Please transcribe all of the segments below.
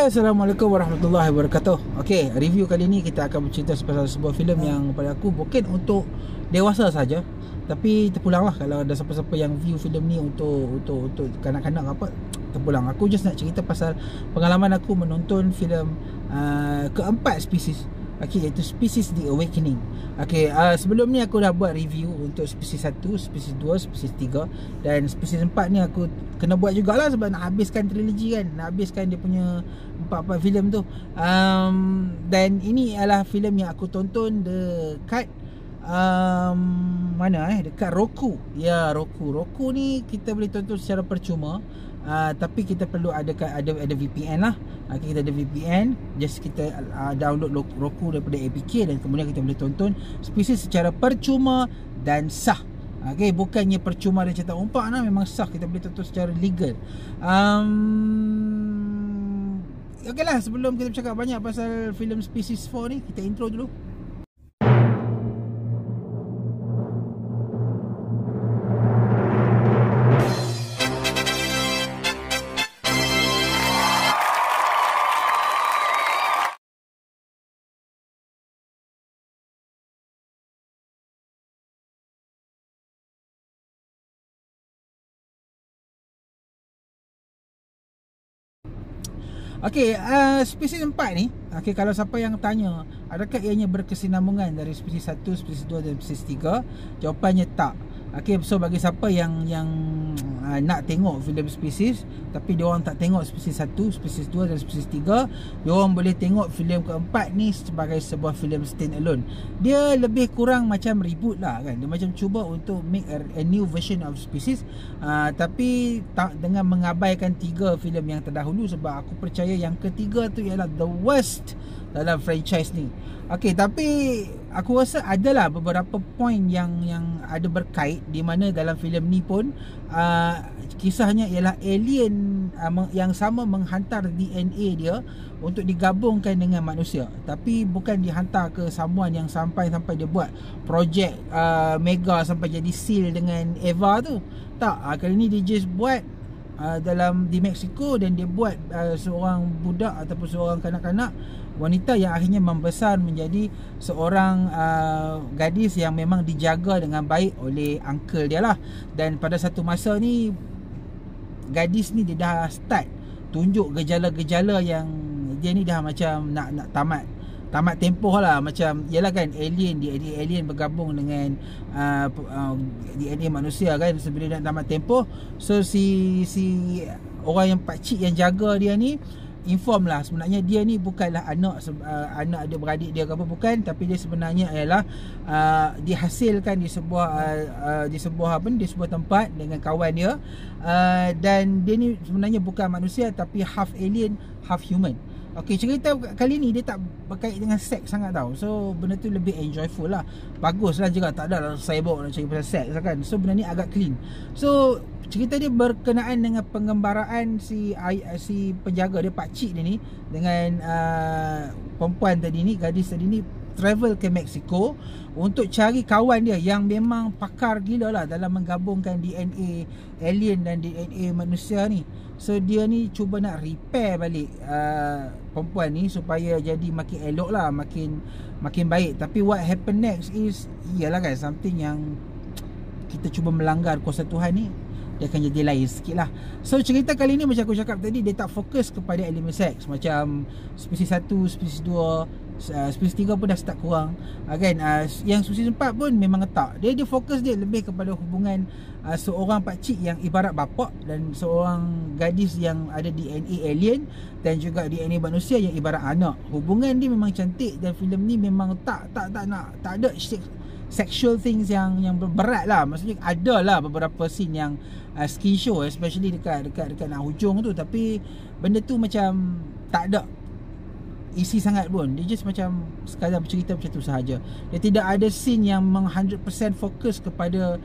Assalamualaikum warahmatullahi wabarakatuh. Okey, review kali ni kita akan bercerita pasal sebuah filem yang pada aku bukan untuk dewasa saja, tapi terpulanglah kalau ada siapa-siapa yang view filem ni untuk kanak-kanak apa, terpulang. Aku just nak cerita pasal pengalaman aku menonton filem keempat spesies. Okey, iaitu Species The Awakening. Okey, sebelum ni aku dah buat review untuk spesies 1, spesies 2, spesies 3 dan spesies 4 ni aku kena buat jugalah sebab nak habiskan trilogi kan, nak habiskan dia punya 4 filem tu. Dan ini adalah filem yang aku tonton dekat dekat Roku. Ya, Roku ni kita boleh tonton secara percuma. Tapi kita perlu ada VPN lah. Kita ada VPN, just kita download Roku daripada APK dan kemudian kita boleh tonton spesies secara percuma dan sah. Bukannya percuma dan cetak umpak lah, memang sah, kita boleh tonton secara legal. Okeylah, sebelum kita bercakap banyak pasal filem Species 4 ni, kita intro dulu. Okey, spesies 4 ni, kalau siapa yang tanya adakah ianya berkesinambungan dari spesies 1, spesies 2 dan spesies 3, jawapannya tak. So bagi siapa yang nak tengok filem spesies tapi dia orang tak tengok spesies 1, spesies 2 dan spesies 3, dia orang boleh tengok filem keempat ni sebagai sebuah filem stand alone. Dia lebih kurang macam reboot lah kan. Dia macam cuba untuk make a new version of species, tapi dengan mengabaikan 3 filem yang terdahulu, sebab aku percaya yang ketiga tu ialah the worst dalam franchise ni. Tapi aku rasa adalah beberapa point yang ada berkait, di mana dalam filem ni pun kisahnya ialah alien yang sama menghantar DNA dia untuk digabungkan dengan manusia, tapi bukan dihantar ke someone yang sampai dia buat projek mega sampai jadi seal dengan Eva tu. Tak, kali ni dia just buat di Mexico, dan dia buat seorang budak ataupun seorang kanak-kanak wanita yang akhirnya membesar menjadi seorang gadis yang memang dijaga dengan baik oleh uncle dia lah. Dan pada satu masa ni, gadis ni dia dah start tunjuk gejala-gejala yang dia ni dah macam nak tamat tempoh lah. Macam yalah kan, alien bergabung dengan DNA manusia kan, sebelum nak tamat tempoh. So si orang yang pakcik yang jaga dia ni inform lah, sebenarnya dia ni bukanlah anak dia beradik dia ke apa, bukan, tapi dia sebenarnya ialah dihasilkan di sebuah tempat dengan kawan dia, dan dia ni sebenarnya bukan manusia tapi half alien half human. Cerita kali ni dia tak berkait dengan seks sangat tau. So benda tu lebih enjoyful lah. Bagus lah juga, tak ada lah sibuk nak cari pasal seks lah kan. So benda ni agak clean. So cerita dia berkenaan dengan pengembaraan si penjaga dia, pakcik dia ni, dengan perempuan tadi ni, gadis tadi ni, travel ke Mexico untuk cari kawan dia yang memang pakar gila lah dalam menggabungkan DNA alien dan DNA manusia ni. So dia ni cuba nak repair balik perempuan ni supaya jadi makin elok lah, makin baik. Tapi what happen next is, iyalah kan, something yang kita cuba melanggar kuasa Tuhan ni, dia akan jadi lain sikit lah. So cerita kali ni macam aku cakap tadi, dia tak fokus kepada elemen seks macam spesies 1, spesies 2, spesies 3 pun dah start kurang kan. Yang spesies 4 pun memang tak. Dia fokus dia lebih kepada hubungan seorang pakcik yang ibarat bapak dan seorang gadis yang ada DNA alien dan juga DNA manusia yang ibarat anak. Hubungan dia memang cantik, dan filem ni memang tak ada sexual things yang berat lah. Maksudnya ada lah beberapa scene yang skin show, especially dekat nak hujung tu, tapi benda tu macam tak ada isi sangat pun. Dia just macam sekadar bercerita macam tu sahaja. Dia tidak ada scene yang 100% fokus kepada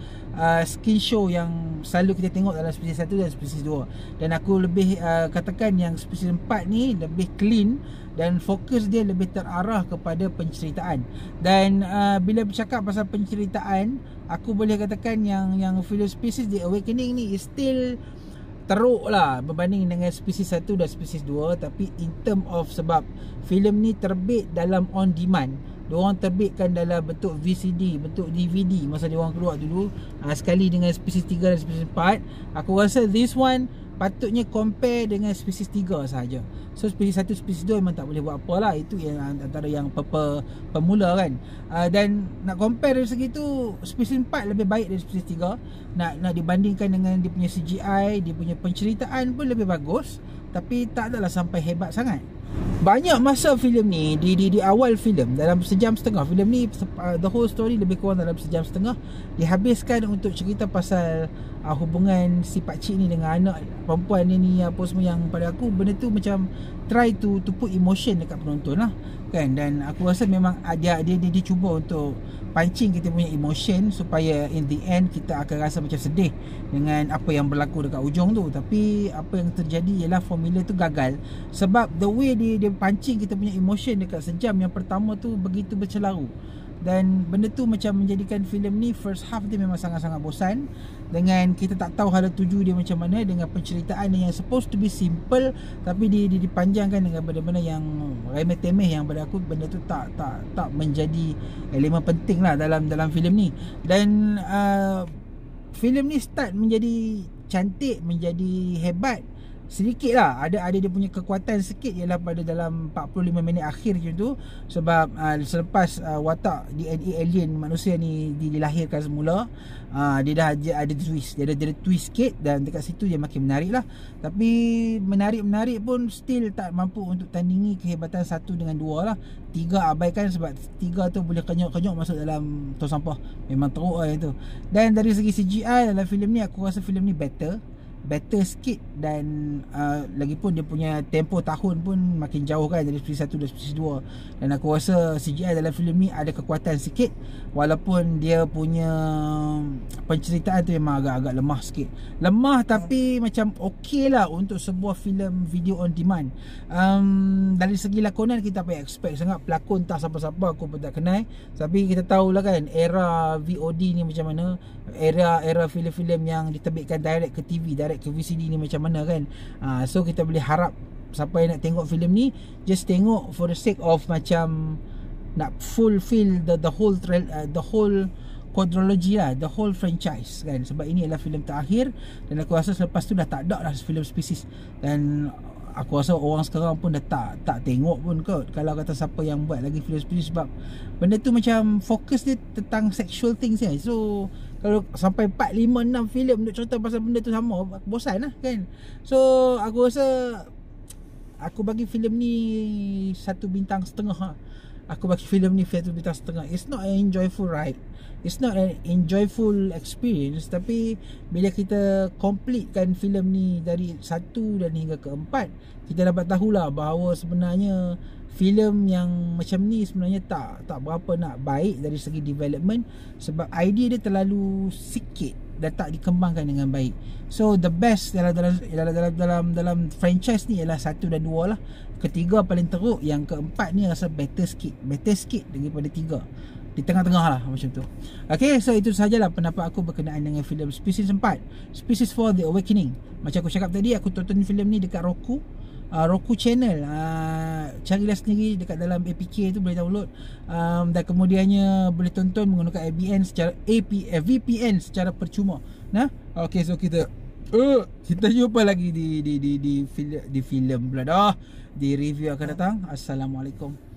skin show yang selalu kita tengok dalam spesies 1 dan spesies 2. Dan aku lebih katakan yang spesies 4 ni lebih clean dan fokus dia lebih terarah kepada penceritaan. Dan bila bercakap pasal penceritaan, aku boleh katakan yang filem Species The Awakening ni is still teruk lah berbanding dengan spesies 1 dan spesies 2. Tapi in term of, sebab filem ni terbit dalam on demand, diorang terbitkan dalam bentuk VCD, bentuk DVD masa diorang keluar dulu, sekali dengan spesies 3 dan spesies 4. Aku rasa this one patutnya compare dengan spesies 3 sahaja. So spesies 1, spesies 2 memang tak boleh buat apa lah. Itu yang antara yang pemula kan. Dan nak compare dari segi tu, spesies 4 lebih baik dari spesies 3. Nak dibandingkan dengan dia punya CGI, dia punya penceritaan pun lebih bagus. Tapi tak adalah sampai hebat sangat. Banyak masa filem ni di awal filem, dalam sejam setengah filem ni, the whole story lebih kurang dalam sejam setengah dihabiskan untuk cerita pasal hubungan si pakcik ni dengan anak perempuan dia ni, apa semua, yang pada aku benda tu macam try to put emotion dekat penonton lah kan. Dan aku rasa memang dia cuba untuk pancing kita punya emotion supaya in the end kita akan rasa macam sedih dengan apa yang berlaku dekat ujung tu. Tapi apa yang terjadi ialah formula tu gagal, sebab the way dia pancing kita punya emotion dekat sejam yang pertama tu begitu bercelaru. Dan benda tu macam menjadikan filem ni first half dia memang sangat-sangat bosan, dengan kita tak tahu hala tuju dia macam mana, dengan penceritaan yang supposed to be simple tapi dipanjangkan dengan benda-benda yang remeh-temeh, yang pada aku benda tu tak menjadi elemen penting lah dalam filem ni. Dan filem ni start menjadi cantik, menjadi hebat sedikit lah. Ada dia punya kekuatan sikit, ialah pada dalam 45 minit akhir macam tu. Sebab selepas watak DNA alien manusia ni dilahirkan semula, dia dah ada twist. Dia ada twist sikit, dan dekat situ dia makin menarik lah. Tapi menarik pun still tak mampu untuk tandingi kehebatan 1 dengan 2 lah. 3 abaikan, sebab 3 tu boleh kenyok-kenyok masuk dalam tong sampah. Memang teruk lah itu. Dan dari segi CGI dalam filem ni, aku rasa filem ni better sikit. Dan lagipun dia punya tempoh tahun pun makin jauh kan dari spesies 1 dan spesies 2. Dan aku rasa CGI dalam filem ni ada kekuatan sikit, walaupun dia punya penceritaan tu memang agak-agak lemah sikit. Lemah tapi macam okey lah untuk sebuah filem video on demand. Dari segi lakonan kita tak payah expect sangat. Pelakon tak siapa-siapa, aku pun tak kenal. Tapi kita tahulah kan era VOD ni macam mana, era filem-filem yang diterbitkan direct ke TV, direct ke VCD ni macam mana kan. So kita boleh harap siapa yang nak tengok filem ni, just tengok for the sake of macam nak fulfill the whole quadrilogy lah, the whole franchise kan. Sebab ini adalah filem terakhir, dan aku rasa selepas tu dah tak ada dah filem spesies. Dan aku rasa orang sekarang pun dah tak tengok pun kot kalau kata siapa yang buat lagi filem spesies, sebab benda tu macam fokus dia tentang sexual things kan. So kalau sampai 4, 5, 6 filem untuk cerita pasal benda tu sama, aku bosan lah kan. So aku rasa aku bagi filem ni 1 bintang setengah lah. Aku bagi filem ni 1 bintang setengah. It's not an enjoyable ride, it's not an enjoyable experience. Tapi bila kita completekan filem ni dari 1 dan hingga ke 4, kita dapat tahulah bahawa sebenarnya filem yang macam ni sebenarnya tak berapa nak baik dari segi development, sebab idea dia terlalu sikit dan tak dikembangkan dengan baik. So the best dalam franchise ni ialah 1 dan 2 lah. Ketiga paling teruk, yang keempat ni rasa better sikit daripada 3. Di tengah-tengah lah macam tu. Okay, so itu sahajalah pendapat aku berkenaan dengan filem Species 4, Species 4 The Awakening. Macam aku cakap tadi, aku tonton filem ni dekat Roku channel. Carilah sendiri dekat dalam APK tu, boleh download. Dan kemudiannya boleh tonton menggunakan VPN secara percuma. Nah, okay, so kita jumpa lagi di filem pula dah, di review akan datang. Assalamualaikum.